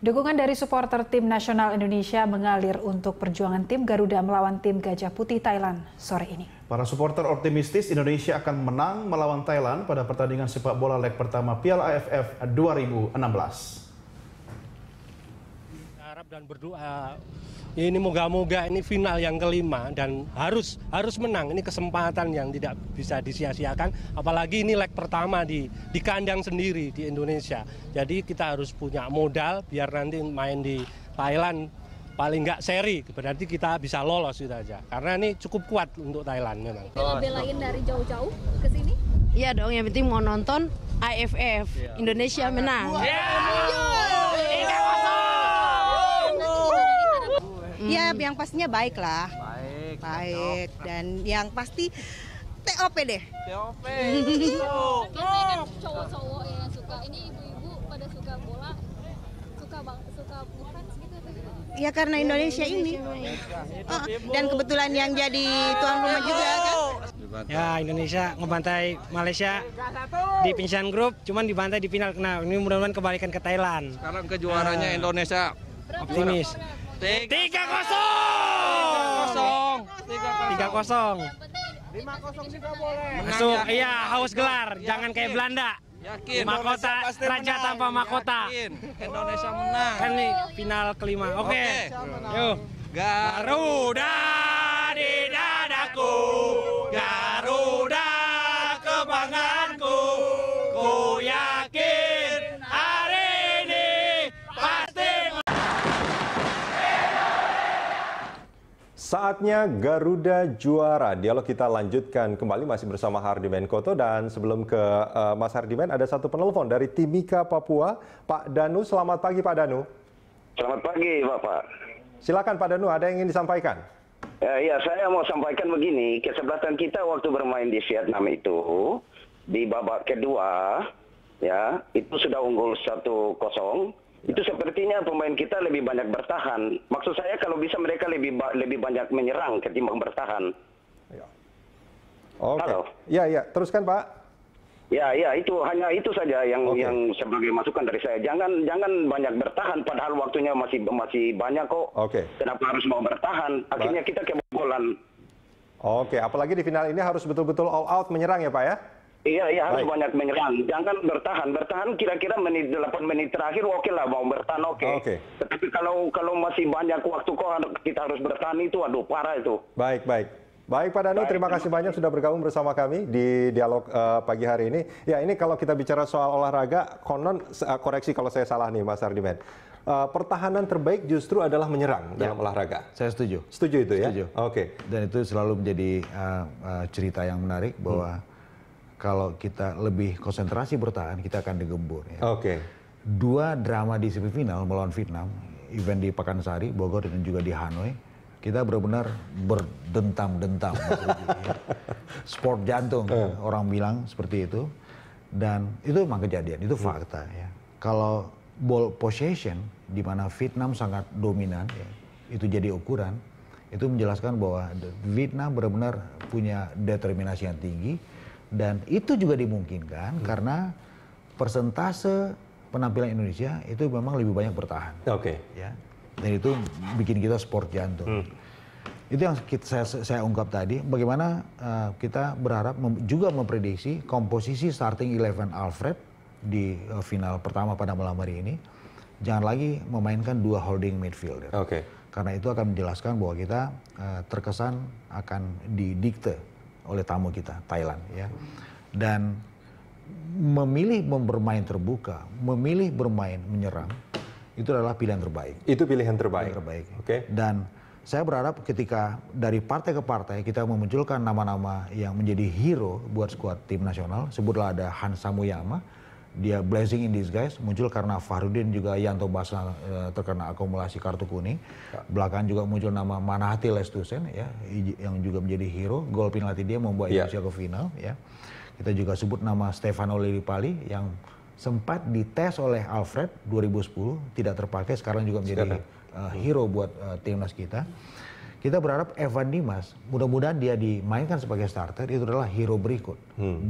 Dukungan dari supporter tim nasional Indonesia mengalir untuk perjuangan tim Garuda melawan tim Gajah Putih Thailand sore ini. Para supporter optimistis Indonesia akan menang melawan Thailand pada pertandingan sepak bola leg pertama Piala AFF 2016. Harap dan berdoa ini moga-moga ini final yang kelima dan harus menang. Ini kesempatan yang tidak bisa disia-siakan, apalagi ini leg pertama di kandang sendiri di Indonesia. Jadi kita harus punya modal biar nanti main di Thailand paling nggak seri, berarti kita bisa lolos gitu aja. Karena ini cukup kuat untuk Thailand memang. Bela-belain dari jauh-jauh ke sini? Iya dong, yang penting mau nonton AFF, Indonesia menang. Ya, yang pastinya baik lah. Baik. Dan yang pasti TOP deh. TOP. Cowok-cowok yang suka, ini ibu-ibu pada suka bola, suka ngefans gitu. Ya karena Indonesia ini. Dan kebetulan yang jadi tuan rumah juga kan. Ya, Indonesia ngebantai Malaysia di penyisihan grup, cuman dibantai di final. Nah, ini mudah-mudahan kebalikan ke Thailand. Sekarang kejuarannya Indonesia. Optimis. 3-0. 5-0 juga boleh. Masuk, iya, haus gelar, jangan kayak Belanda. Yakin. Mahkota, raja tanpa mahkota. Indonesia menang. Kan nih final kelima. Oke. Yuk. Garuda di dadaku, Garuda kebanggaanku. Ku yakin hari ini pasti. Saatnya Garuda juara. Dialog kita lanjutkan kembali masih bersama Hardiman Koto, dan sebelum ke Mas Hardiman ada satu penelpon dari Timika, Papua. Pak Danu, selamat pagi Pak Danu. Selamat pagi Bapak. Silakan Pak Danu, ada yang ingin disampaikan? Ya, saya mau sampaikan begini, kesebelasan kita waktu bermain di Vietnam itu di babak kedua ya itu sudah unggul 1-0. Itu sepertinya pemain kita lebih banyak bertahan. Maksud saya kalau bisa mereka lebih banyak menyerang ketimbang bertahan. Oke. Halo. Ya, teruskan Pak. Ya, itu hanya itu saja yang sebagai masukan dari saya. Jangan banyak bertahan padahal waktunya masih banyak kok. Oke. Kenapa harus mau bertahan? Akhirnya kita kebobolan. Oke, apalagi di final ini harus betul-betul all out menyerang ya Pak ya? Iya, harus banyak menyerang. Jangan bertahan kira-kira 8 menit terakhir oke lah, mau bertahan oke. Tetapi kalau masih banyak waktu kok kita harus bertahan itu, aduh parah itu. Baik Pak Danu, terima kasih banyak sudah bergabung bersama kami di dialog pagi hari ini. Ya, ini kalau kita bicara soal olahraga, konon koreksi kalau saya salah nih Mas Hardiman. Pertahanan terbaik justru adalah menyerang dalam olahraga. Saya setuju. Setuju itu ya? Setuju. Oke. Dan itu selalu menjadi cerita yang menarik bahwa kalau kita lebih konsentrasi bertahan, kita akan digembur. Ya. Oke. Dua drama di semifinal melawan Vietnam, event di Pakansari, Bogor, dan juga di Hanoi, kita benar-benar berdentam-dentam. Ya. Sport jantung, orang bilang seperti itu. Dan itu memang kejadian, itu fakta. Ya. Kalau ball possession, di mana Vietnam sangat dominan, ya, itu jadi ukuran, itu menjelaskan bahwa Vietnam benar-benar punya determinasi yang tinggi. Dan itu juga dimungkinkan karena persentase penampilan Indonesia itu memang lebih banyak bertahan. Oke. Ya. Dan itu bikin kita sport jantung. Itu yang saya ungkap tadi. Bagaimana kita berharap juga memprediksi komposisi starting 11 Alfred di final pertama pada malam hari ini. Jangan lagi memainkan dua holding midfielder. Oke. Karena itu akan menjelaskan bahwa kita terkesan akan didikte oleh tamu kita, Thailand ya. Dan memilih bermain terbuka, memilih bermain menyerang, itu adalah pilihan terbaik. Itu pilihan terbaik. Oke. Dan saya berharap ketika dari partai ke partai kita memunculkan nama-nama yang menjadi hero buat skuad tim nasional, sebutlah ada Hans Samuyama, dia blessing in disguise, muncul karena Fahrudin juga Yanto Basna terkena akumulasi kartu kuning. Belakangan juga muncul nama Manahati Lestusen ya, yang juga menjadi hero. Gol penalti dia membawa Indonesia ke final ya. Kita juga sebut nama Stefano Lillipali yang sempat dites oleh Alfred 2010, tidak terpakai, sekarang juga menjadi hero buat timnas kita. Kita berharap Evan Dimas, mudah-mudahan dia dimainkan sebagai starter, itu adalah hero berikut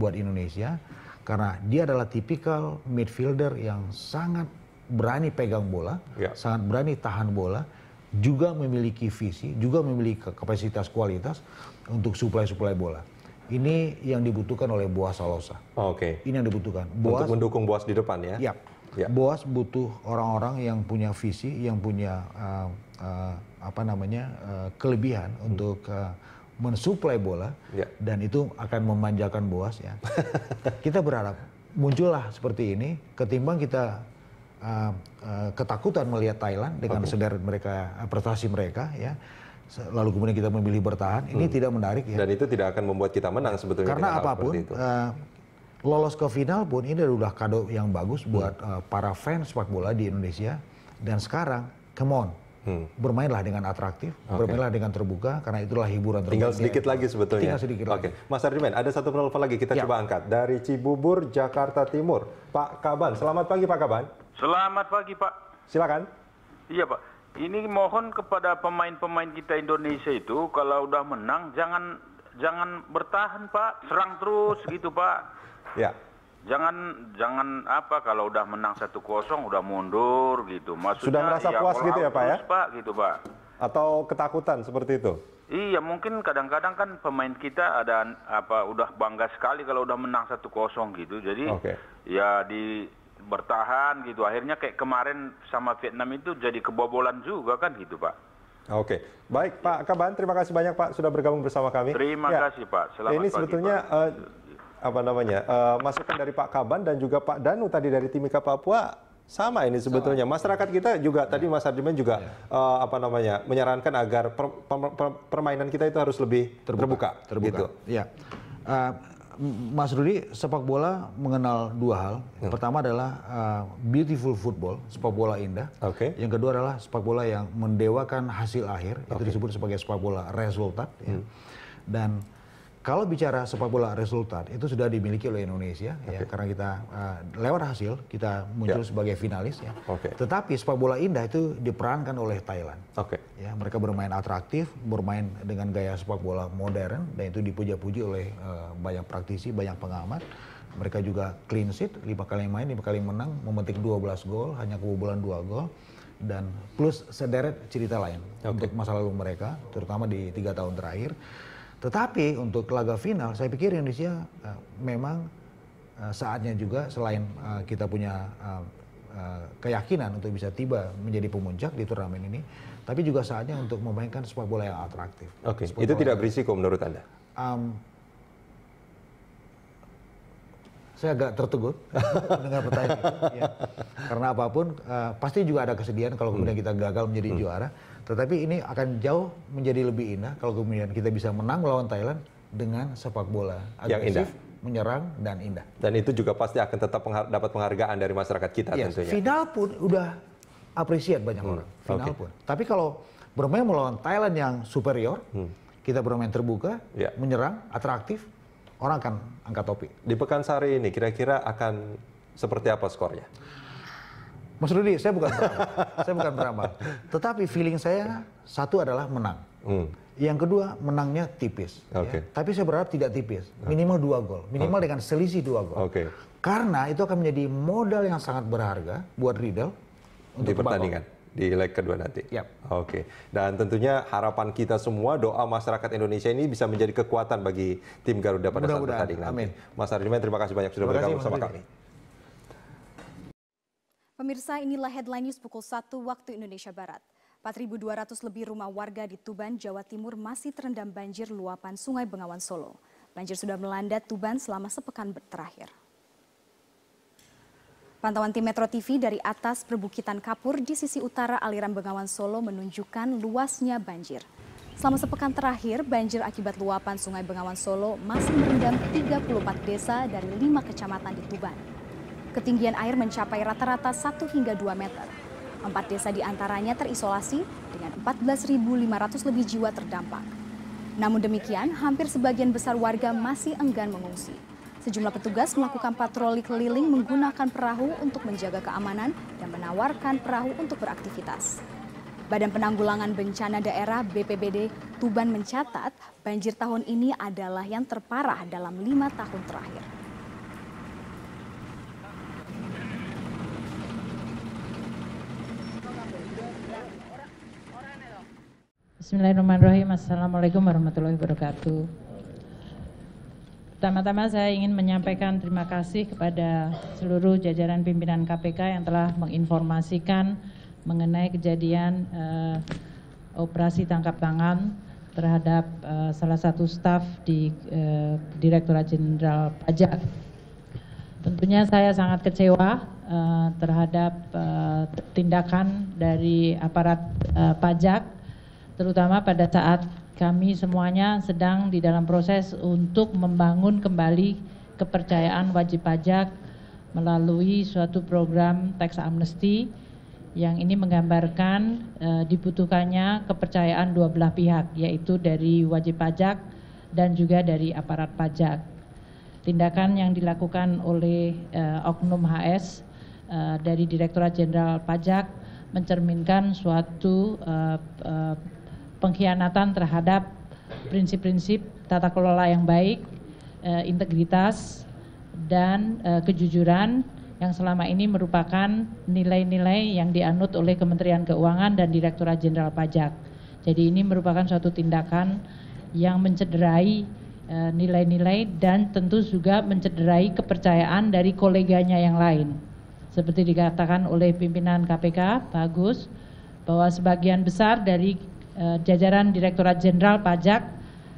buat Indonesia. Karena dia adalah tipikal midfielder yang sangat berani pegang bola, sangat berani tahan bola, juga memiliki visi, juga memiliki kapasitas kualitas untuk suplai bola. Ini yang dibutuhkan oleh Boas Salosa. Oke. Ini yang dibutuhkan. Untuk mendukung Boas di depan ya? Ya. Boas butuh orang-orang yang punya visi, yang punya kelebihan untuk mensuplai bola, dan itu akan memanjakan Boas ya. Kita berharap muncullah seperti ini, ketimbang kita ketakutan melihat Thailand dengan sederet mereka, prestasi mereka ya. Lalu kemudian kita memilih bertahan, ini tidak menarik ya. Dan itu tidak akan membuat kita menang sebetulnya. Karena apapun, lolos ke final pun ini udah kado yang bagus buat para fans sepak bola di Indonesia. Dan sekarang, come on, bermainlah dengan atraktif, bermainlah dengan terbuka, karena itulah hiburan terbuka. Tinggal sedikit lagi sebetulnya. Tinggal sedikit lagi. Mas Ardimen, ada satu penelpon lagi, kita coba angkat. Dari Cibubur, Jakarta Timur, Pak Kaban. Selamat pagi Pak Kaban. Selamat pagi Pak. Silakan. Iya Pak. Ini mohon kepada pemain-pemain kita Indonesia itu kalau udah menang jangan bertahan Pak, serang terus gitu Pak. Ya. Jangan apa kalau udah menang 1-0 udah mundur gitu. Maksudnya sudah merasa puas gitu ya Pak ya? Pak gitu Pak. Atau ketakutan seperti itu? Iya, mungkin kadang-kadang kan pemain kita ada udah bangga sekali kalau udah menang 1-0 gitu. Jadi ya bertahan gitu, akhirnya kayak kemarin sama Vietnam itu jadi kebobolan juga kan gitu Pak. Oke, baik Pak Kaban, terima kasih banyak Pak sudah bergabung bersama kami. Terima kasih Pak, selamat ini pagi sebetulnya Pak. Masukan dari Pak Kaban dan juga Pak Danu tadi dari Timika Papua sama ini sebetulnya. Masyarakat kita juga tadi Mas Ardimen juga menyarankan agar permainan kita itu harus lebih terbuka. Gitu. Ya. Mas Rudi, sepak bola mengenal dua hal. Yang pertama adalah beautiful football, sepak bola indah. Yang kedua adalah sepak bola yang mendewakan hasil akhir, itu disebut sebagai sepak bola resultat. Ya. Dan kalau bicara sepak bola resultat, itu sudah dimiliki oleh Indonesia, ya, karena kita lewat hasil kita muncul sebagai finalis. Ya. Tetapi sepak bola indah itu diperankan oleh Thailand. Ya, mereka bermain atraktif, bermain dengan gaya sepak bola modern, dan itu dipuja-puji oleh banyak praktisi, banyak pengamat. Mereka juga clean sheet, 5 kali main, 5 kali menang, memetik 12 gol, hanya kebobolan 2 gol. Dan plus sederet cerita lain untuk masa lalu mereka, terutama di 3 tahun terakhir. Tetapi untuk laga final, saya pikir Indonesia memang saatnya juga selain kita punya keyakinan untuk bisa tiba menjadi pemuncak di turnamen ini, tapi juga saatnya untuk memainkan sepak bola yang atraktif. Itu tidak berisiko menurut Anda? Saya agak tertegun mendengar pertanyaan itu. Ya. Karena apapun, pasti juga ada kesedihan kalau kemudian kita gagal menjadi juara. Tetapi ini akan jauh menjadi lebih indah kalau kemudian kita bisa menang melawan Thailand dengan sepak bola agresif, menyerang, dan indah. Dan itu juga pasti akan tetap dapat penghargaan dari masyarakat kita tentunya. Final pun udah appreciate banyak orang. Final pun. Tapi kalau bermain melawan Thailand yang superior, kita bermain terbuka, menyerang, atraktif, orang akan angkat topi. Di Pekansari ini kira-kira akan seperti apa skornya? Mas Rudi, saya bukan beramal. Tetapi feeling saya satu adalah menang. Yang kedua, menangnya tipis. Ya. Tapi saya berharap tidak tipis. Minimal 2 gol. Minimal dengan selisih 2 gol. Karena itu akan menjadi modal yang sangat berharga buat Riedel untuk pertandingan di leg kedua nanti. Dan tentunya harapan kita semua, doa masyarakat Indonesia ini bisa menjadi kekuatan bagi tim Garuda pada saat bertanding nanti. Mas Ardimen, terima kasih banyak sudah bergabung bersama kami. Pemirsa, inilah headline news pukul 1 waktu Indonesia Barat. 4.200 lebih rumah warga di Tuban, Jawa Timur masih terendam banjir luapan Sungai Bengawan Solo. Banjir sudah melanda Tuban selama sepekan terakhir. Pantauan tim Metro TV dari atas perbukitan Kapur di sisi utara aliran Bengawan Solo menunjukkan luasnya banjir. Selama sepekan terakhir, banjir akibat luapan Sungai Bengawan Solo masih merendam 34 desa dari 5 kecamatan di Tuban. Ketinggian air mencapai rata-rata 1 hingga 2 meter. 4 desa diantaranya terisolasi dengan 14.500 lebih jiwa terdampak. Namun demikian, hampir sebagian besar warga masih enggan mengungsi. Sejumlah petugas melakukan patroli keliling menggunakan perahu untuk menjaga keamanan dan menawarkan perahu untuk beraktivitas. Badan Penanggulangan Bencana Daerah BPBD Tuban mencatat banjir tahun ini adalah yang terparah dalam 5 tahun terakhir. Bismillahirrahmanirrahim. Assalamualaikum warahmatullahi wabarakatuh. Pertama-tama saya ingin menyampaikan terima kasih kepada seluruh jajaran pimpinan KPK yang telah menginformasikan mengenai kejadian operasi tangkap tangan terhadap salah satu staf di Direktorat Jenderal Pajak. Tentunya saya sangat kecewa terhadap tindakan dari aparat pajak, terutama pada saat kami semuanya sedang di dalam proses untuk membangun kembali kepercayaan wajib pajak melalui suatu program tax amnesty yang ini menggambarkan dibutuhkannya kepercayaan dua belah pihak, yaitu dari wajib pajak dan juga dari aparat pajak. Tindakan yang dilakukan oleh Oknum HS dari Direktorat Jenderal Pajak mencerminkan suatu pengkhianatan terhadap prinsip-prinsip tata kelola yang baik, integritas, dan kejujuran yang selama ini merupakan nilai-nilai yang dianut oleh Kementerian Keuangan dan Direktorat Jenderal Pajak. Jadi ini merupakan suatu tindakan yang mencederai nilai-nilai dan tentu juga mencederai kepercayaan dari koleganya yang lain. Seperti dikatakan oleh pimpinan KPK, Pak Agus, bahwa sebagian besar dari jajaran Direktorat Jenderal Pajak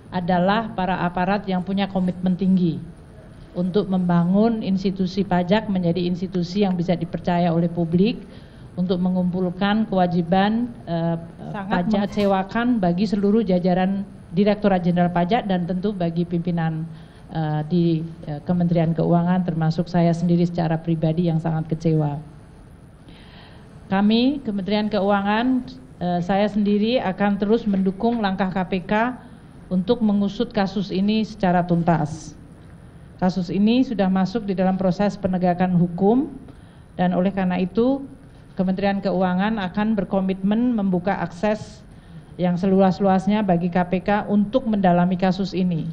adalah para aparat yang punya komitmen tinggi untuk membangun institusi pajak menjadi institusi yang bisa dipercaya oleh publik untuk mengumpulkan kewajiban sangat mengecewakan bagi seluruh jajaran Direktorat Jenderal Pajak dan tentu bagi pimpinan di Kementerian Keuangan termasuk saya sendiri secara pribadi yang sangat kecewa. Kami Kementerian Keuangan, saya sendiri akan terus mendukung langkah KPK untuk mengusut kasus ini secara tuntas. Kasus ini sudah masuk di dalam proses penegakan hukum dan oleh karena itu Kementerian Keuangan akan berkomitmen membuka akses yang seluas-luasnya bagi KPK untuk mendalami kasus ini.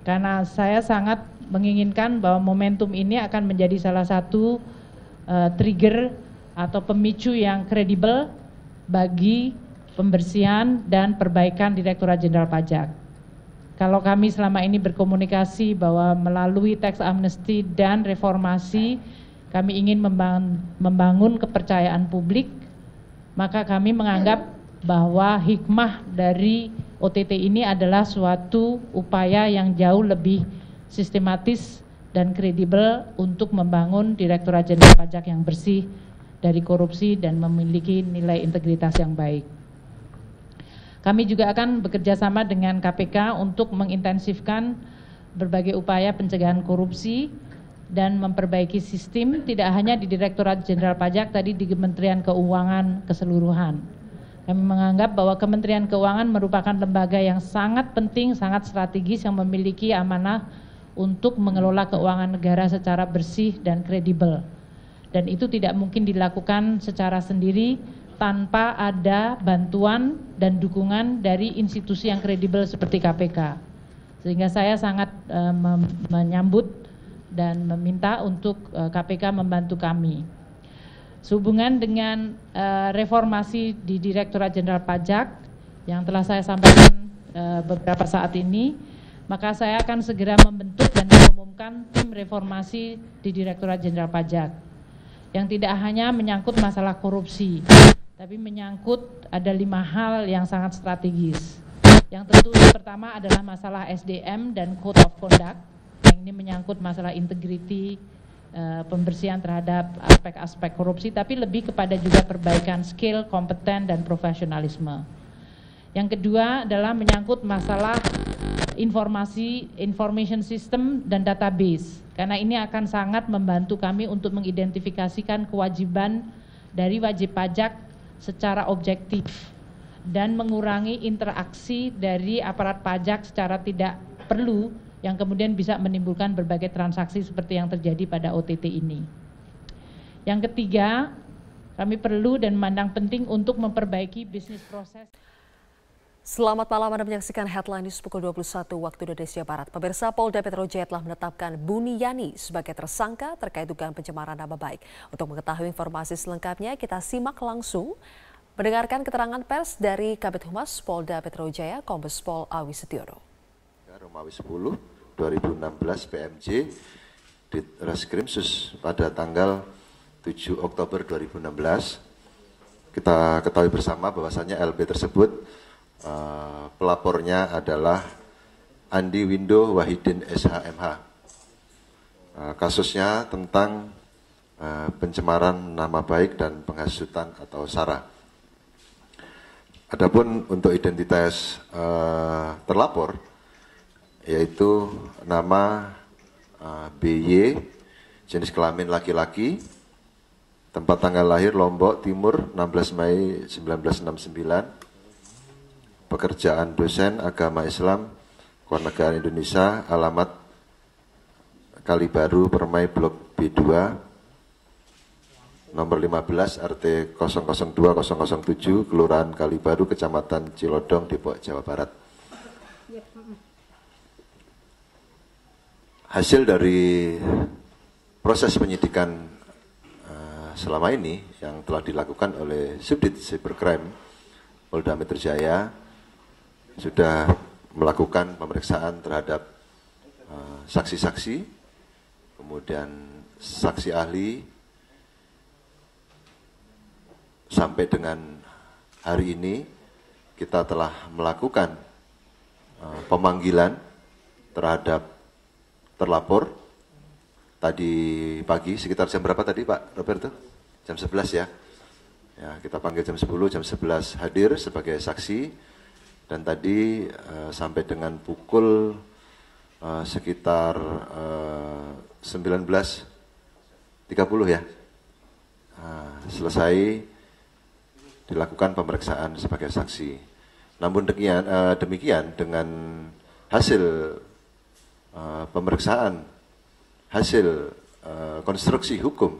Karena saya sangat menginginkan bahwa momentum ini akan menjadi salah satu trigger atau pemicu yang kredibel bagi pembersihan dan perbaikan Direktorat Jenderal Pajak. Kalau kami selama ini berkomunikasi bahwa melalui tax amnesty dan reformasi kami ingin membangun kepercayaan publik, maka kami menganggap bahwa hikmah dari OTT ini adalah suatu upaya yang jauh lebih sistematis dan kredibel untuk membangun Direktorat Jenderal Pajak yang bersih dari korupsi dan memiliki nilai integritas yang baik. Kami juga akan bekerja sama dengan KPK untuk mengintensifkan berbagai upaya pencegahan korupsi dan memperbaiki sistem tidak hanya di Direktorat Jenderal Pajak, tadi di Kementerian Keuangan keseluruhan. Kami menganggap bahwa Kementerian Keuangan merupakan lembaga yang sangat penting, sangat strategis yang memiliki amanah untuk mengelola keuangan negara secara bersih dan kredibel. Dan itu tidak mungkin dilakukan secara sendiri tanpa ada bantuan dan dukungan dari institusi yang kredibel seperti KPK. Sehingga saya sangat menyambut dan meminta untuk KPK membantu kami. Sehubungan dengan reformasi di Direktorat Jenderal Pajak yang telah saya sampaikan beberapa saat ini, maka saya akan segera membentuk dan mengumumkan tim reformasi di Direktorat Jenderal Pajak yang tidak hanya menyangkut masalah korupsi, tapi menyangkut ada 5 hal yang sangat strategis. Yang tentu pertama adalah masalah SDM dan Code of Conduct, yang ini menyangkut masalah integriti, pembersihan terhadap aspek-aspek korupsi, tapi lebih kepada juga perbaikan skill, kompeten, dan profesionalisme. Yang kedua adalah menyangkut masalah information system dan database, karena ini akan sangat membantu kami untuk mengidentifikasikan kewajiban dari wajib pajak secara objektif dan mengurangi interaksi dari aparat pajak secara tidak perlu yang kemudian bisa menimbulkan berbagai transaksi seperti yang terjadi pada OTT ini. Yang ketiga, kami perlu dan memandang penting untuk memperbaiki bisnis proses. Selamat malam, Anda menyaksikan Headline News pukul 21 waktu Indonesia Barat. Pemirsa, Polda Metro Jaya telah menetapkan Buniyani sebagai tersangka terkait dugaan pencemaran nama baik. Untuk mengetahui informasi selengkapnya, kita simak langsung Mendengarkan keterangan pers dari Kabid Humas Polda Metro Jaya, Kombes Pol Awi Setiono. Romawi 10 2016 PMJ di Reskrimsus pada tanggal 7 Oktober 2016. Kita ketahui bersama bahwasannya LB tersebut pelapornya adalah Andi Windo Wahidin SHMH. Kasusnya tentang pencemaran nama baik dan penghasutan atau sara. Adapun untuk identitas terlapor, yaitu nama BY, jenis kelamin laki-laki, tempat tanggal lahir Lombok Timur 16 Mei 1969, pekerjaan dosen agama Islam, Kewarganegaraan Indonesia, alamat Kalibaru, Permai, Blok B2, nomor 15 RT 002007, Kelurahan Kalibaru, Kecamatan Cilodong, Depok, Jawa Barat. Hasil dari proses penyidikan selama ini yang telah dilakukan oleh Subdit Cybercrime Polda Metro Jaya sudah melakukan pemeriksaan terhadap saksi-saksi, kemudian saksi ahli. Sampai dengan hari ini kita telah melakukan pemanggilan terhadap terlapor. Tadi pagi sekitar jam berapa tadi Pak Roberto? Jam 11 ya. Ya, kita panggil jam 10, jam 11 hadir sebagai saksi. Dan tadi sampai dengan pukul sekitar 19.30 ya. Selesai dilakukan pemeriksaan sebagai saksi. Namun demikian dengan hasil pemeriksaan, hasil konstruksi hukum,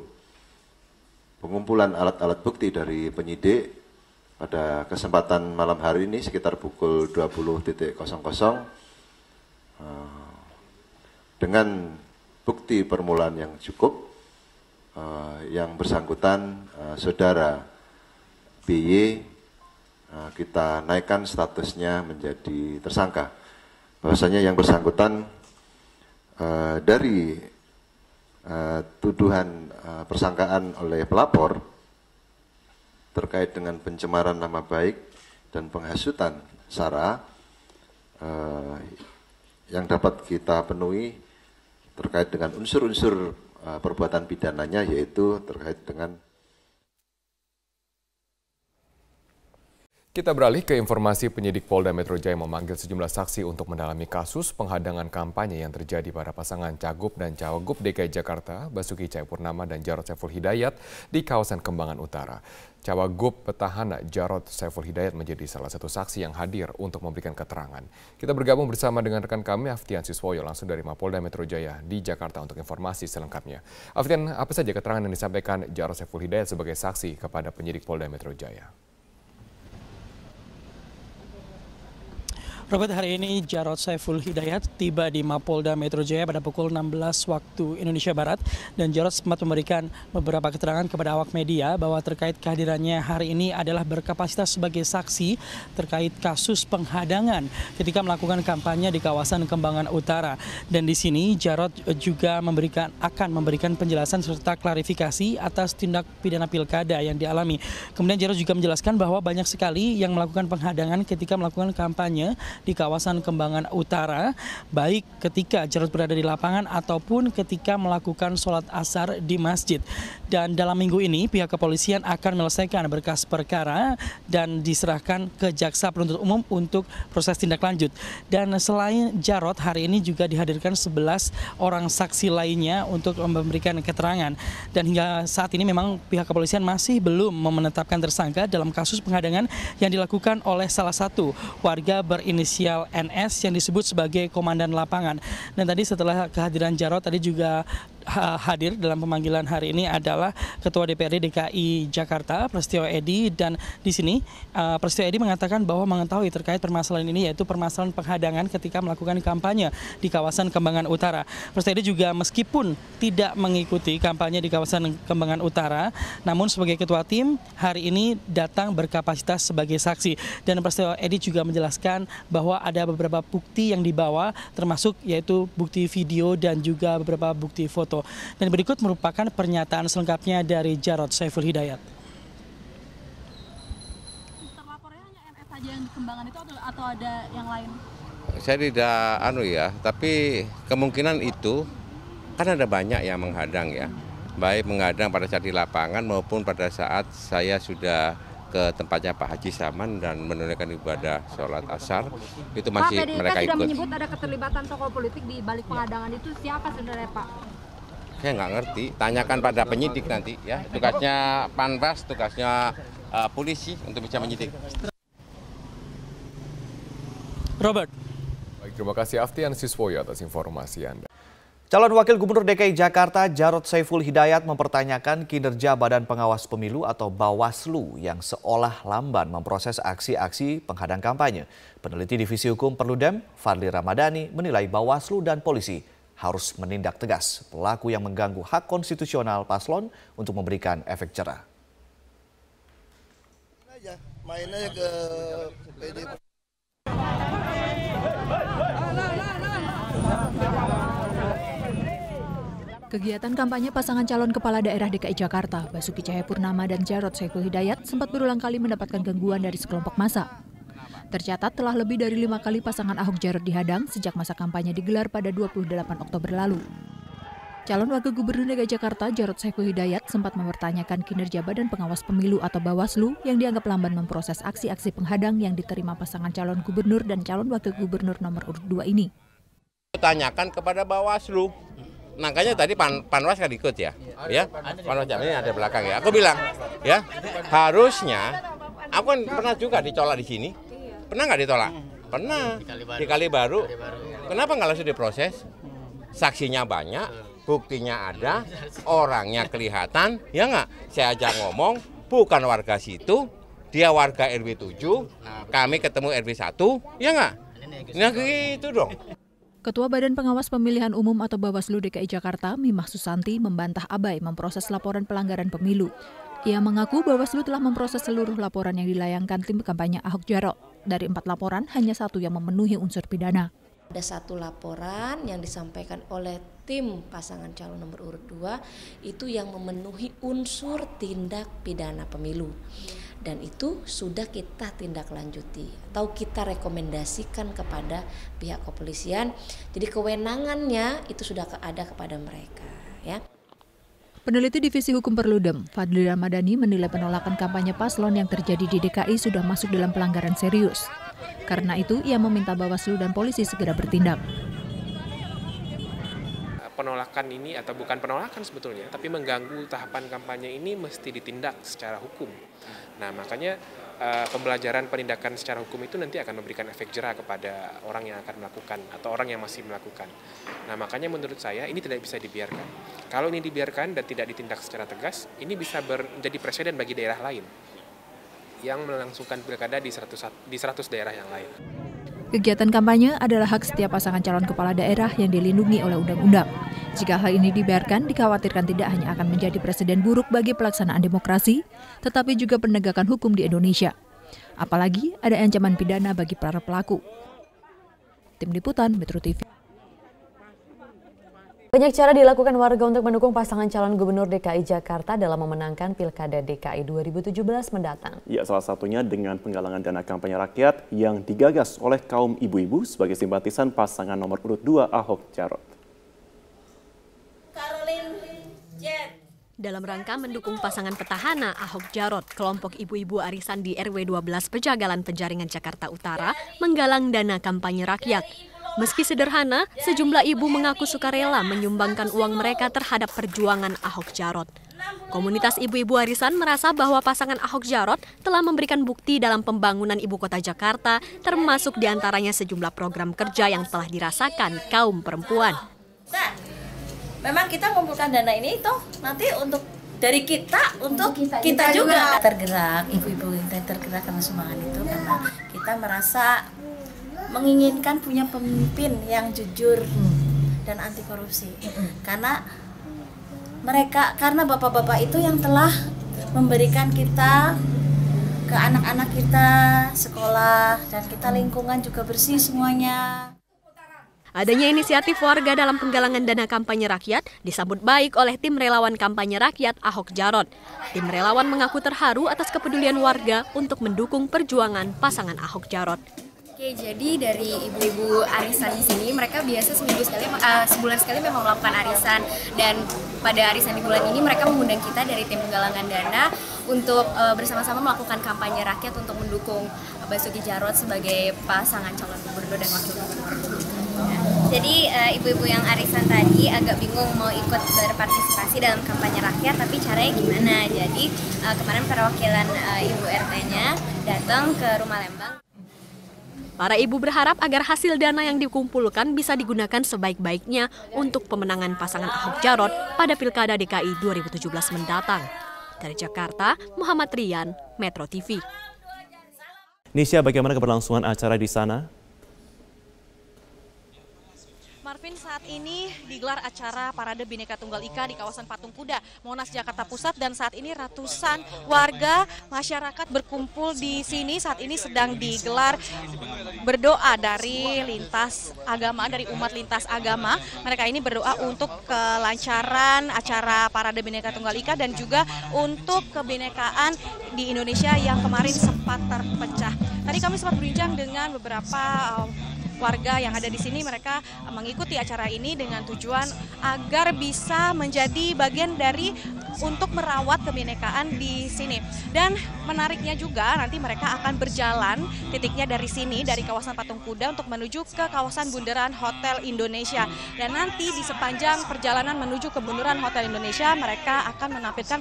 pengumpulan alat-alat bukti dari penyidik pada kesempatan malam hari ini sekitar pukul 20.00 dengan bukti permulaan yang cukup, yang bersangkutan saudara BY kita naikkan statusnya menjadi tersangka. Bahwasanya yang bersangkutan dari tuduhan persangkaan oleh pelapor terkait dengan pencemaran nama baik dan penghasutan sara yang dapat kita penuhi terkait dengan unsur-unsur perbuatan pidananya, yaitu terkait dengan. Kita beralih ke informasi. Penyidik Polda Metro Jaya memanggil sejumlah saksi untuk mendalami kasus penghadangan kampanye yang terjadi pada pasangan Cagup dan Cawagup DKI Jakarta, Basuki Cahayapurnama dan Jarod Saiful Hidayat di kawasan Kembangan Utara. Cawagup petahana Jarod Saiful Hidayat menjadi salah satu saksi yang hadir untuk memberikan keterangan. Kita bergabung bersama dengan rekan kami Aftian Siswoyo langsung dari Mapolda Metro Jaya di Jakarta untuk informasi selengkapnya. Aftian, apa saja keterangan yang disampaikan Jarod Saiful Hidayat sebagai saksi kepada penyidik Polda Metro Jaya? Robert, hari ini Jarod Saiful Hidayat tiba di Mapolda Metro Jaya pada pukul 16 waktu Indonesia Barat, dan Jarod sempat memberikan beberapa keterangan kepada awak media bahwa terkait kehadirannya hari ini adalah berkapasitas sebagai saksi terkait kasus penghadangan ketika melakukan kampanye di kawasan Kembangan Utara. Dan di sini Jarod juga akan memberikan penjelasan serta klarifikasi atas tindak pidana pilkada yang dialami. Kemudian Jarod juga menjelaskan bahwa banyak sekali yang melakukan penghadangan ketika melakukan kampanye di kawasan Kembangan Utara, baik ketika Jarod berada di lapangan ataupun ketika melakukan sholat asar di masjid. Dan dalam minggu ini pihak kepolisian akan menyelesaikan berkas perkara dan diserahkan ke jaksa penuntut umum untuk proses tindak lanjut. Dan selain Jarod, hari ini juga dihadirkan 11 orang saksi lainnya untuk memberikan keterangan. Dan hingga saat ini memang pihak kepolisian masih belum menetapkan tersangka dalam kasus penghadangan yang dilakukan oleh salah satu warga berinisial NS yang disebut sebagai komandan lapangan. Dan tadi setelah kehadiran Jarod, tadi juga hadir dalam pemanggilan hari ini adalah Ketua DPRD DKI Jakarta, Prasetyo Edy, dan di sini Prasetyo Edy mengatakan bahwa mengetahui terkait permasalahan ini, yaitu permasalahan penghadangan ketika melakukan kampanye di kawasan Kembangan Utara. Prasetyo Edy juga meskipun tidak mengikuti kampanye di kawasan Kembangan Utara, namun sebagai ketua tim hari ini datang berkapasitas sebagai saksi. Dan Prasetyo Edy juga menjelaskan bahwa ada beberapa bukti yang dibawa, termasuk yaitu bukti video dan juga beberapa bukti foto. Dan berikut merupakan pernyataan selengkapnya dari Jarod Saiful Hidayat. Terlapornya hanya NS saja yang di Kembangan itu atau ada yang lain? Saya tidak tapi kemungkinan itu kan ada banyak yang menghadang ya. Baik menghadang pada saat di lapangan maupun pada saat saya sudah ke tempatnya Pak Haji Saman dan menunaikan ibadah sholat asar, itu masih Pak, mereka PDIP ikut. sudah menyebut ada keterlibatan tokoh politik di balik penghadangan itu, siapa sebenarnya Pak? Saya nggak ngerti, tanyakan pada penyidik nanti ya. Tugasnya Panwas, tugasnya polisi untuk bisa menyidik. Robert. Baik, terima kasih Aftian Siswoyo atas informasi Anda. Calon Wakil Gubernur DKI Jakarta Jarod Saiful Hidayat mempertanyakan kinerja Badan Pengawas Pemilu atau Bawaslu yang seolah lamban memproses aksi-aksi penghadang kampanye. Peneliti Divisi Hukum Perludem, Fadli Ramadhani, menilai Bawaslu dan polisi harus menindak tegas pelaku yang mengganggu hak konstitusional paslon untuk memberikan efek jerah. Main aja ke PDIP. Kegiatan kampanye pasangan calon kepala daerah DKI Jakarta, Basuki Cahayapurnama dan Jarod Saiful Hidayat sempat berulang kali mendapatkan gangguan dari sekelompok massa. Tercatat telah lebih dari 5 kali pasangan Ahok Jarod dihadang sejak masa kampanye digelar pada 28 Oktober lalu. Calon Wakil Gubernur DKI Jakarta Jarod Saiful Hidayat sempat mempertanyakan kinerja Badan Pengawas Pemilu atau Bawaslu yang dianggap lamban memproses aksi-aksi penghadang yang diterima pasangan calon gubernur dan calon wakil gubernur nomor urut 2 ini. Tanyakan kepada Bawaslu. Makanya tadi Panwas kan ikut ya, Panwas ini ada belakang ya. Aku bilang, ya harusnya, aku kan pernah juga ditolak di sini. Pernah nggak ditolak? Pernah. Di Kalibaru. Kenapa nggak langsung diproses? Saksinya banyak, buktinya ada, orangnya kelihatan, ya nggak? Saya aja ngomong, bukan warga situ, dia warga RW 7, kami ketemu RW 1, ya nggak? Nah gitu dong. Ketua Badan Pengawas Pemilihan Umum atau Bawaslu DKI Jakarta, Mimah Susanti, membantah abai memproses laporan pelanggaran pemilu. Ia mengaku Bawaslu telah memproses seluruh laporan yang dilayangkan tim kampanye Ahok Jarot. Dari 4 laporan, hanya 1 yang memenuhi unsur pidana. Ada 1 laporan yang disampaikan oleh tim pasangan calon nomor urut 2 itu yang memenuhi unsur tindak pidana pemilu. Dan itu sudah kita tindak lanjuti atau kita rekomendasikan kepada pihak kepolisian. Jadi kewenangannya itu sudah ada kepada mereka, ya. Peneliti Divisi Hukum Perludem, Fadli Ramadhani, menilai penolakan kampanye paslon yang terjadi di DKI sudah masuk dalam pelanggaran serius. Karena itu, ia meminta Bawaslu dan polisi segera bertindak. Penolakan ini atau bukan penolakan sebetulnya, tapi mengganggu tahapan kampanye ini mesti ditindak secara hukum. Nah, makanya pembelajaran penindakan secara hukum itu nanti akan memberikan efek jerah kepada orang yang akan melakukan atau orang yang masih melakukan. Nah, makanya menurut saya ini tidak bisa dibiarkan. Kalau ini dibiarkan dan tidak ditindak secara tegas, ini bisa menjadi presiden bagi daerah lain yang melangsungkan pilkada di 100 daerah yang lain. Kegiatan kampanye adalah hak setiap pasangan calon kepala daerah yang dilindungi oleh undang-undang. Jika hal ini dibiarkan, dikhawatirkan tidak hanya akan menjadi presiden buruk bagi pelaksanaan demokrasi, tetapi juga penegakan hukum di Indonesia. Apalagi ada ancaman pidana bagi para pelaku. Tim Liputan Metro TV. Banyak cara dilakukan warga untuk mendukung pasangan calon gubernur DKI Jakarta dalam memenangkan Pilkada DKI 2017 mendatang. Ya, salah satunya dengan penggalangan dana kampanye rakyat yang digagas oleh kaum ibu-ibu sebagai simpatisan pasangan nomor urut 2 Ahok Jarot. Dalam rangka mendukung pasangan petahana Ahok Jarot, kelompok ibu-ibu arisan di RW 12 Pejagalan Penjaringan Jakarta Utara menggalang dana kampanye rakyat. Meski sederhana, sejumlah ibu mengaku sukarela menyumbangkan uang mereka terhadap perjuangan Ahok Jarot. Komunitas ibu-ibu arisan merasa bahwa pasangan Ahok Jarot telah memberikan bukti dalam pembangunan ibu kota Jakarta, termasuk diantaranya sejumlah program kerja yang telah dirasakan kaum perempuan. memang kita mengumpulkan dana ini toh nanti untuk dari kita untuk kita juga tergerak, ibu-ibu kita tergerak karena sumbangan itu karena kita merasa menginginkan punya pemimpin yang jujur dan anti korupsi. Karena bapak-bapak itu yang telah memberikan kita ke anak-anak kita sekolah dan kita lingkungan juga bersih semuanya. Adanya inisiatif warga dalam penggalangan dana kampanye rakyat disambut baik oleh tim relawan kampanye rakyat Ahok Jarot. Tim relawan mengaku terharu atas kepedulian warga untuk mendukung perjuangan pasangan Ahok Jarot. Oke, jadi dari ibu-ibu arisan di sini mereka biasa sebulan sekali memang melakukan arisan, dan pada arisan di bulan ini mereka mengundang kita dari tim penggalangan dana untuk bersama-sama melakukan kampanye rakyat untuk mendukung Basuki Jarot sebagai pasangan calon gubernur dan wakil gubernur. Jadi ibu-ibu yang arisan tadi agak bingung mau ikut berpartisipasi dalam kampanye rakyat, tapi caranya gimana? Jadi kemarin perwakilan ibu RT-nya datang ke Rumah Lembang. Para ibu berharap agar hasil dana yang dikumpulkan bisa digunakan sebaik-baiknya untuk pemenangan pasangan Ahok Jarot pada Pilkada DKI 2017 mendatang. Dari Jakarta, Muhammad Rian, Metro TV. Nisha, bagaimana keberlangsungan acara di sana? Marvin, saat ini digelar acara Parade Bhinneka Tunggal Ika di kawasan Patung Kuda, Monas, Jakarta Pusat, dan saat ini ratusan warga masyarakat berkumpul di sini. Saat ini sedang digelar berdoa dari lintas agama, dari umat lintas agama. Mereka ini berdoa untuk kelancaran acara Parade Bhinneka Tunggal Ika dan juga untuk kebinekaan di Indonesia yang kemarin sempat terpecah. Tadi kami sempat berbincang dengan beberapa warga yang ada di sini. Mereka mengikuti acara ini dengan tujuan agar bisa menjadi bagian dari untuk merawat kebinekaan di sini. Dan menariknya juga nanti mereka akan berjalan titiknya dari sini, dari kawasan Patung Kuda untuk menuju ke kawasan Bundaran Hotel Indonesia. Dan nanti di sepanjang perjalanan menuju ke Bundaran Hotel Indonesia mereka akan menampilkan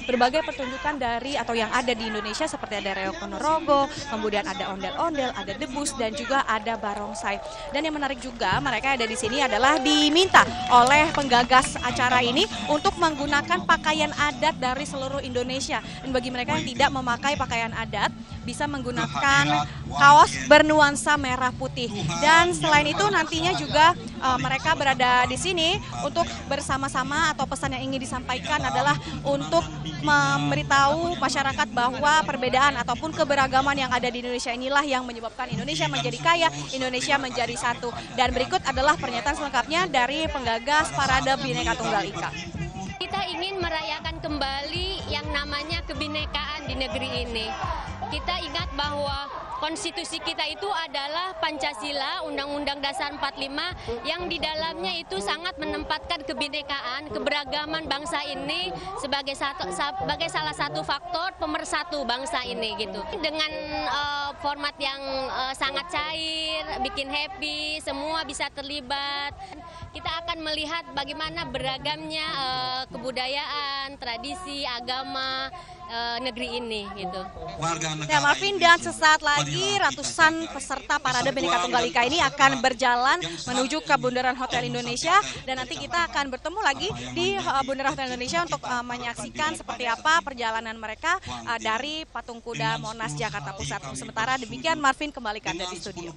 berbagai pertunjukan dari atau yang ada di Indonesia, seperti ada reok ponorogo, kemudian ada ondel-ondel, ada debus, dan juga ada barongsai. Dan yang menarik juga, mereka ada di sini adalah diminta oleh penggagas acara ini untuk menggunakan pakaian adat dari seluruh Indonesia. Dan bagi mereka yang tidak memakai pakaian adat, bisa menggunakan kaos bernuansa merah putih. Dan selain itu nantinya juga mereka berada di sini untuk bersama-sama, atau pesan yang ingin disampaikan adalah untuk memberitahu masyarakat bahwa perbedaan ataupun keberagaman yang ada di Indonesia inilah yang menyebabkan Indonesia menjadi kaya, Indonesia menjadi satu. Dan berikut adalah pernyataan selengkapnya dari penggagas Parade Bhinneka Tunggal Ika. Kita ingin merayakan kembali yang namanya kebinekaan di negeri ini. Kita ingat bahwa konstitusi kita itu adalah Pancasila, Undang-Undang Dasar 45, yang di dalamnya itu sangat menempatkan kebinekaan, keberagaman bangsa ini sebagai salah satu faktor pemersatu bangsa ini gitu. Dengan format yang sangat cair, bikin happy, semua bisa terlibat. Kita akan melihat bagaimana beragamnya kebudayaan, tradisi, agama negeri ini gitu. Ya Marvin, dan sesaat lagi ratusan peserta Parade Bhinneka Tunggal Ika ini akan berjalan menuju ke Bundaran Hotel Indonesia, dan nanti kita akan bertemu lagi di Bundaran Hotel Indonesia untuk menyaksikan seperti apa perjalanan mereka dari Patung Kuda Monas, Jakarta Pusat. Sementara demikian, Marvin, kembali ke Anda di studio.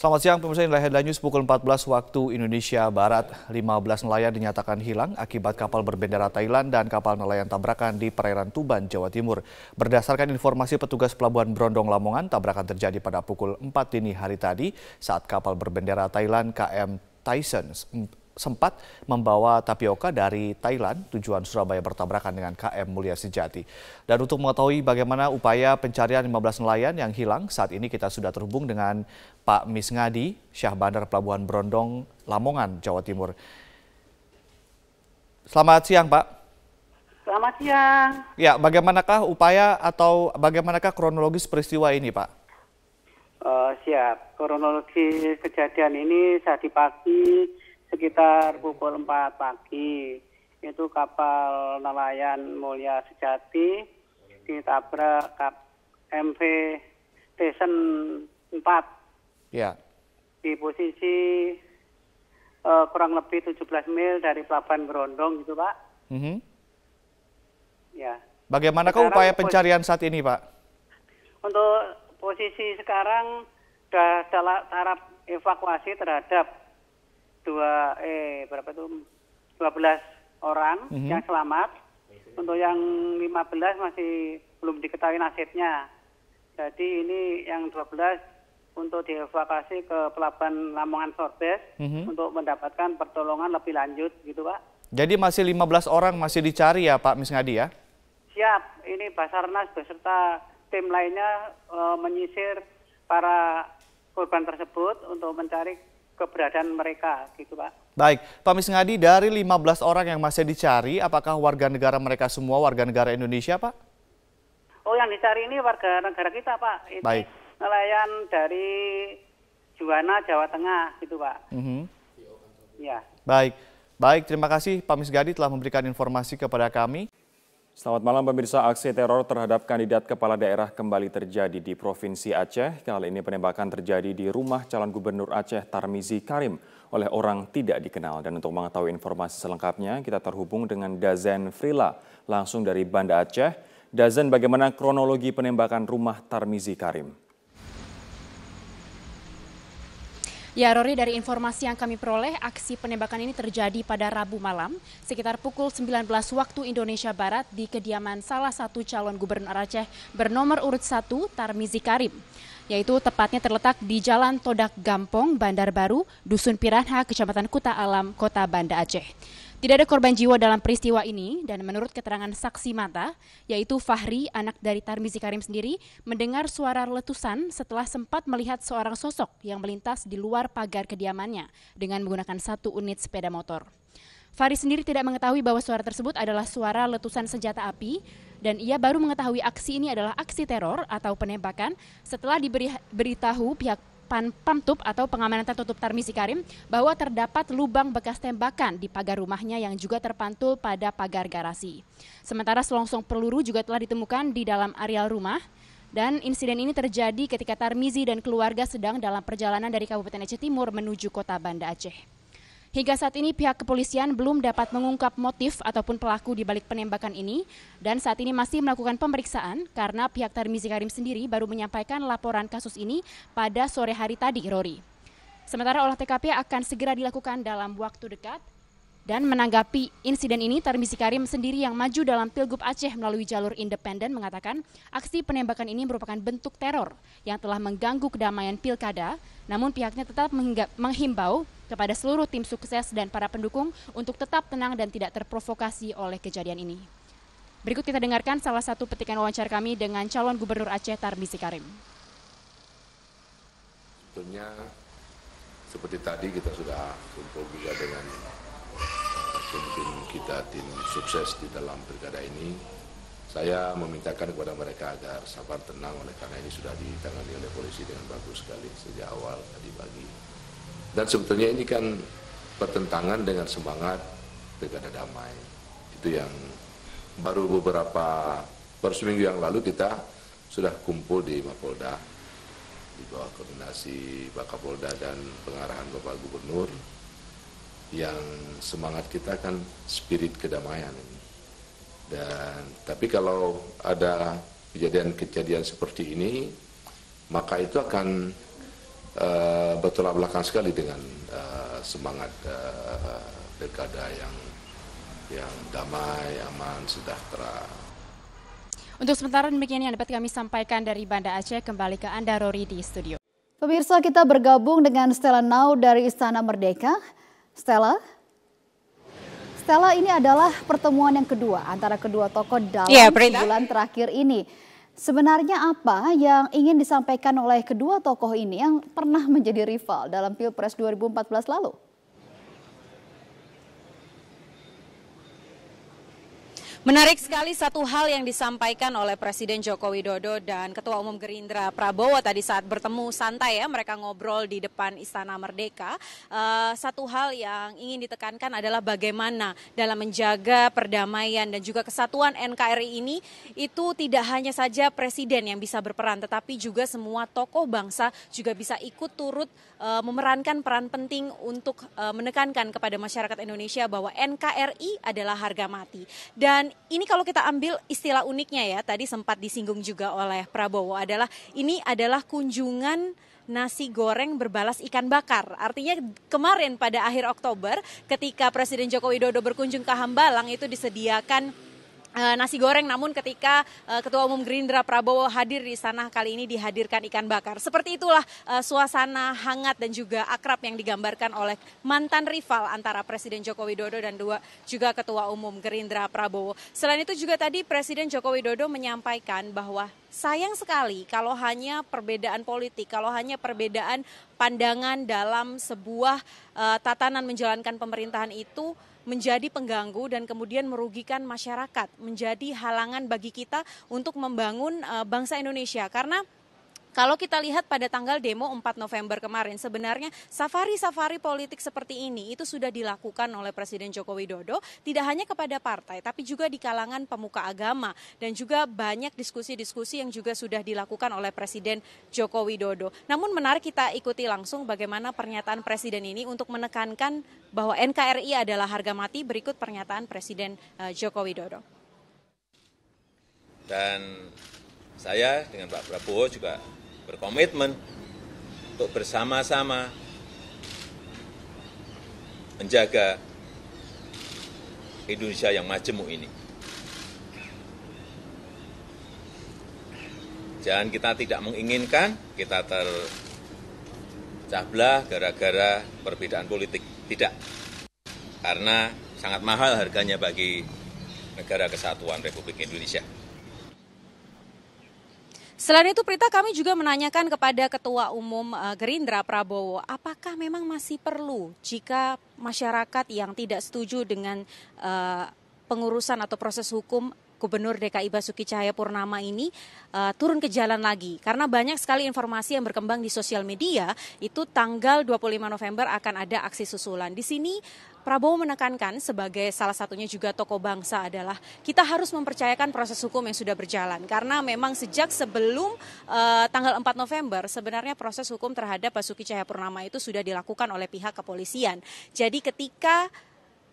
Selamat siang pemirsa, inilah Headline News pukul 14 waktu Indonesia Barat. 15 nelayan dinyatakan hilang akibat kapal berbendera Thailand dan kapal nelayan tabrakan di perairan Tuban, Jawa Timur. Berdasarkan informasi petugas Pelabuhan Brondong Lamongan, tabrakan terjadi pada pukul 4 dini hari tadi saat kapal berbendera Thailand KM Tyson sempat membawa tapioka dari Thailand tujuan Surabaya bertabrakan dengan KM Mulia Sejati. Dan untuk mengetahui bagaimana upaya pencarian 15 nelayan yang hilang, saat ini kita sudah terhubung dengan Pak Misngadi, Syah Bandar Pelabuhan Brondong, Lamongan, Jawa Timur. Selamat siang, Pak. Selamat siang. Ya, bagaimanakah upaya atau bagaimanakah kronologis peristiwa ini, Pak? Siap. Kronologi kejadian ini saat pagi sekitar pukul 4 pagi, itu kapal nelayan Mulia Sejati ditabrak MV Tyson 4. Ya. Di posisi kurang lebih 17 mil dari Pelabuhan Berondong gitu Pak. Ya. Bagaimanakah upaya pencarian saat ini Pak? Untuk posisi sekarang sudah dalam taraf evakuasi terhadap 12 orang yang selamat. Untuk yang 15 masih belum diketahui nasibnya. Jadi ini yang 12 untuk dievakuasi ke Pelabuhan Lamongan Sorbes untuk mendapatkan pertolongan lebih lanjut gitu Pak. Jadi masih 15 orang masih dicari ya Pak Misngadi ya? Siap, ini Basarnas beserta tim lainnya menyisir para korban tersebut untuk mencari keberadaan mereka gitu Pak. Baik, Pak Misngadi, dari 15 orang yang masih dicari, apakah warga negara mereka semua warga negara Indonesia Pak? Oh, yang dicari ini warga negara kita Pak. Ini baik. Nelayan dari Juwana, Jawa Tengah gitu Pak. Ya. Baik, terima kasih Pak Misngadi telah memberikan informasi kepada kami. Selamat malam pemirsa, aksi teror terhadap kandidat kepala daerah kembali terjadi di Provinsi Aceh. Kali ini penembakan terjadi di rumah calon gubernur Aceh Tarmizi Karim oleh orang tidak dikenal. Dan untuk mengetahui informasi selengkapnya, kita terhubung dengan Dazen Frila langsung dari Banda Aceh. Dazen, bagaimana kronologi penembakan rumah Tarmizi Karim? Ya, Rory, dari informasi yang kami peroleh, aksi penembakan ini terjadi pada Rabu malam sekitar pukul 19 waktu Indonesia Barat di kediaman salah satu calon gubernur Aceh bernomor urut 1 Tarmizi Karim, yaitu tepatnya terletak di Jalan Todak Gampong, Bandar Baru, Dusun Piranha, Kecamatan Kuta Alam, Kota Banda Aceh. Tidak ada korban jiwa dalam peristiwa ini dan menurut keterangan saksi mata, yaitu Fahri, anak dari Tarmizi Karim sendiri, mendengar suara letusan setelah sempat melihat seorang sosok yang melintas di luar pagar kediamannya dengan menggunakan 1 unit sepeda motor. Fahri sendiri tidak mengetahui bahwa suara tersebut adalah suara letusan senjata api dan ia baru mengetahui aksi ini adalah aksi teror atau penembakan setelah diberitahu pihak Pamtup atau pengamanan tertutup Tarmizi Karim bahwa terdapat lubang bekas tembakan di pagar rumahnya yang juga terpantul pada pagar garasi. Sementara selongsong peluru juga telah ditemukan di dalam areal rumah dan insiden ini terjadi ketika Tarmizi dan keluarga sedang dalam perjalanan dari Kabupaten Aceh Timur menuju Kota Banda Aceh. Hingga saat ini pihak kepolisian belum dapat mengungkap motif ataupun pelaku di balik penembakan ini dan saat ini masih melakukan pemeriksaan karena pihak Tarmizi Karim sendiri baru menyampaikan laporan kasus ini pada sore hari tadi, Rory. Sementara olah TKP akan segera dilakukan dalam waktu dekat. Dan menanggapi insiden ini, Tarmizi Karim sendiri yang maju dalam Pilgub Aceh melalui jalur independen mengatakan aksi penembakan ini merupakan bentuk teror yang telah mengganggu kedamaian pilkada, namun pihaknya tetap menghimbau kepada seluruh tim sukses dan para pendukung untuk tetap tenang dan tidak terprovokasi oleh kejadian ini. Berikut kita dengarkan salah satu petikan wawancara kami dengan calon gubernur Aceh Tarmizi Karim. Sebetulnya seperti tadi kita sudah kumpul juga dengan tim kita, tim sukses di dalam pilkada ini. Saya memintakan kepada mereka agar sabar tenang oleh karena ini sudah ditangani oleh polisi dengan bagus sekali sejak awal tadi pagi. Dan sebetulnya ini kan bertentangan dengan semangat pilkada damai. Itu yang baru seminggu yang lalu kita sudah kumpul di Mapolda di bawah koordinasi Pak Kapolda dan pengarahan Bapak Gubernur. Yang semangat kita kan spirit kedamaian ini. Tapi kalau ada kejadian-kejadian seperti ini, maka itu akan bertolak belakang sekali dengan semangat pilkada yang damai, aman, sejahtera. Untuk sementara demikian yang dapat kami sampaikan dari Banda Aceh, kembali ke Anda Rory di studio. Pemirsa, kita bergabung dengan Stella Now dari Istana Merdeka. Stella, ini adalah pertemuan yang kedua antara kedua tokoh dalam sebulan terakhir ini. Sebenarnya apa yang ingin disampaikan oleh kedua tokoh ini yang pernah menjadi rival dalam Pilpres 2014 lalu? Menarik sekali satu hal yang disampaikan oleh Presiden Joko Widodo dan Ketua Umum Gerindra Prabowo tadi saat bertemu santai ya, mereka ngobrol di depan Istana Merdeka. Satu hal yang ingin ditekankan adalah bagaimana dalam menjaga perdamaian dan juga kesatuan NKRI ini itu tidak hanya saja Presiden yang bisa berperan, tetapi juga semua tokoh bangsa juga bisa ikut turut memerankan peran penting untuk menekankan kepada masyarakat Indonesia bahwa NKRI adalah harga mati. Dan ini kalau kita ambil istilah uniknya ya, tadi sempat disinggung juga oleh Prabowo ini adalah kunjungan nasi goreng berbalas ikan bakar. Artinya kemarin pada akhir Oktober ketika Presiden Joko Widodo berkunjung ke Hambalang itu disediakan nasi goreng, namun ketika Ketua Umum Gerindra Prabowo hadir di sana kali ini dihadirkan ikan bakar. Seperti itulah suasana hangat dan juga akrab yang digambarkan oleh mantan rival antara Presiden Joko Widodo dan juga Ketua Umum Gerindra Prabowo. Selain itu juga tadi Presiden Joko Widodo menyampaikan bahwa sayang sekali kalau hanya perbedaan politik, kalau hanya perbedaan pandangan dalam sebuah tatanan menjalankan pemerintahan itu menjadi pengganggu dan kemudian merugikan masyarakat, menjadi halangan bagi kita untuk membangun bangsa Indonesia. Karena kalau kita lihat pada tanggal demo 4 November kemarin, sebenarnya safari-safari politik seperti ini itu sudah dilakukan oleh Presiden Joko Widodo, tidak hanya kepada partai, tapi juga di kalangan pemuka agama, dan juga banyak diskusi-diskusi yang juga sudah dilakukan oleh Presiden Joko Widodo. Namun menarik kita ikuti langsung bagaimana pernyataan Presiden ini untuk menekankan bahwa NKRI adalah harga mati. Berikut pernyataan Presiden Joko Widodo. Dan saya dengan Pak Prabowo juga berkomitmen untuk bersama-sama menjaga Indonesia yang majemuk ini. Jangan kita tidak menginginkan kita terpecah belah gara-gara perbedaan politik. Tidak. Karena sangat mahal harganya bagi negara kesatuan Republik Indonesia. Selain itu, Prita, kami juga menanyakan kepada Ketua Umum Gerindra Prabowo, apakah memang masih perlu jika masyarakat yang tidak setuju dengan pengurusan atau proses hukum Gubernur DKI Basuki Cahayapurnama ini turun ke jalan lagi. Karena banyak sekali informasi yang berkembang di sosial media, itu tanggal 25 November akan ada aksi susulan. Di sini Prabowo menekankan sebagai salah satunya juga tokoh bangsa adalah kita harus mempercayakan proses hukum yang sudah berjalan. Karena memang sejak sebelum tanggal 4 November sebenarnya proses hukum terhadap Basuki Cahayapurnama itu sudah dilakukan oleh pihak kepolisian. Jadi ketika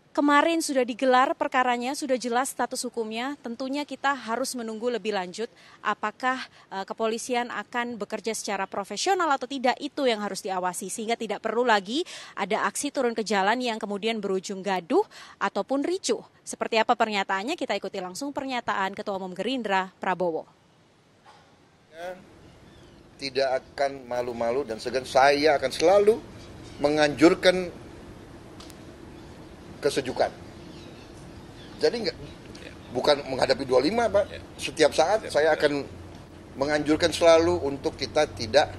kemarin sudah digelar perkaranya, sudah jelas status hukumnya, tentunya kita harus menunggu lebih lanjut apakah kepolisian akan bekerja secara profesional atau tidak, itu yang harus diawasi. Sehingga tidak perlu lagi ada aksi turun ke jalan yang kemudian berujung gaduh ataupun ricuh. Seperti apa pernyataannya, kita ikuti langsung pernyataan Ketua Umum Gerindra Prabowo. Tidak akan malu-malu dan segan, saya akan selalu menganjurkan kesejukan. Jadi bukan menghadapi 25, Pak. Setiap saat saya akan menganjurkan selalu untuk kita tidak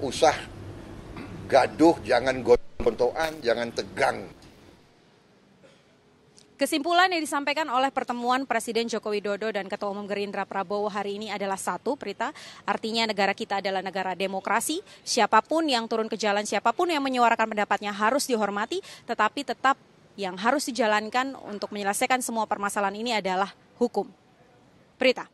usah gaduh, jangan gontoan, jangan tegang. Kesimpulan yang disampaikan oleh pertemuan Presiden Joko Widodo dan Ketua Umum Gerindra Prabowo hari ini adalah satu, Prita. Artinya negara kita adalah negara demokrasi. Siapapun yang turun ke jalan, siapapun yang menyuarakan pendapatnya harus dihormati, tetapi tetap yang harus dijalankan untuk menyelesaikan semua permasalahan ini adalah hukum. Prita.